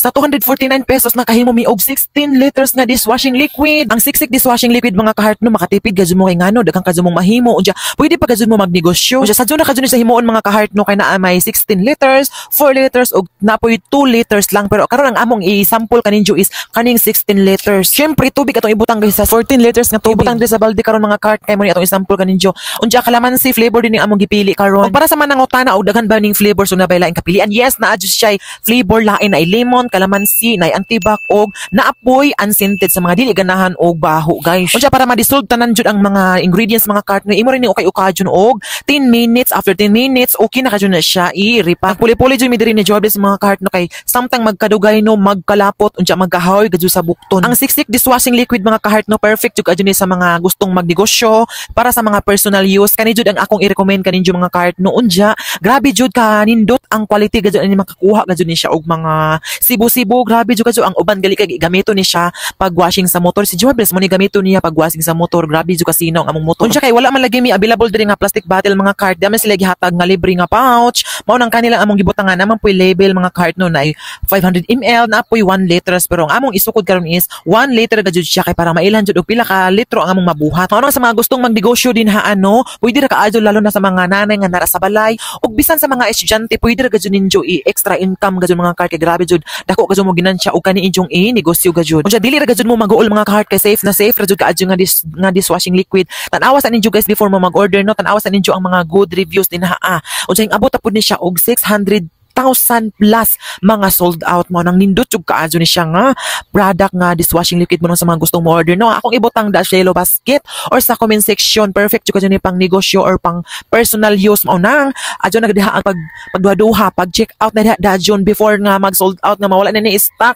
Sa 249 pesos nakahimo mi og 16 liters nga dishwashing liquid. Ang siksik dishwashing liquid mga kahart no makatipid gajud mo kay ngano daghang kajud mong mahimo unya pwede pa gajud mo magnegosyo. Unya sadyo na kajud sa himuon mga kahart no kay naa may 16 liters, 4 liters og napoy 2 liters lang pero karon ang among i-sample kaninjo is kaning 16 liters. Syempre tubig atong ibutang guys sa 14 liters nga tubig. Ibutang sa balde karon mga kahart kay mo ni atong i-sample kaninjo. Unya kalamansi flavor din ang among gipili karon. Para sa manangutana og daghan ba ning flavor so nabay laing kapilian. Yes, naa jud siya flavor lain na lemon, kalamansi, na antibac og naapoy unscented sa mga dili ganahan og baho guys. Unya para ma-dissolve tanan jud ang mga ingredients mga kahart no imo rin ni okay-ukadyon og 10 minutes after 10 minutes okay na kadyon na siya i-repack. Puli-puli jud mi diri ni Jobles mga kahart no kay samtang magkadugay no magkalapot unya magkahoy gadyo sa bukton. Ang siksik dishwashing liquid mga kahart no perfect jud kadyon sa mga gustong magnegosyo para sa mga personal use kani jud ang akong i-recommend kaninyo mga kahart no unya grabe jud kanindot ang quality gadyo ni makakuha gadyo ni siya og mga sibo-sibo grabe jud kadyo ang uban gali kay gamito ni siya pag washing sa motor. Si Jobles mo ni gamito niya pag washing sa motor grabe jud kasino ang among motor. Unya kay wala man lagi mi available diri nga plastic bottle mga kahart di man sila gihatag nga libre nga pouch mao nang kanila among gibutangan naman poy label mga kahart no na 500 ml na poy 1 liters pero ang among isukod karon is 1 liter gadyo siya kay para mailhan jud og pila ka litro ang among mabuhat. Mao nang sa mga gustong magnegosyo din ha ano pwede ra kaadyo lalo na sa mga nanay nga nara sa balay ug bisan sa mga estudyante pwede ra gadyo ninyo i-extra income gadyo mga kahart kay grabe jud dako gadyo mo ginansya og kani inyong negosyo gadyo. Unya dili ra gadyo mo mag-uol mga kahart kay safe na safe ra jud kaadyo nga dishwashing liquid. Tan-awa sa ninyo guys before mo mag-order no tan-awa sa ninyo ang mga good reviews din ha. Unya ang abot ta pud ni siya og 600,000 plus mga sold out mo nang nindot jud kaadyo ni siya nga product nga dishwashing liquid mo sa mga gustong mo order no akong ibutang dash yellow basket or sa comment section perfect jud kadyo ni pang negosyo or pang personal use mo nang adyo na gadiha ang pagduha pag check out na dajon before nga mag sold out nga mawala na ni stock.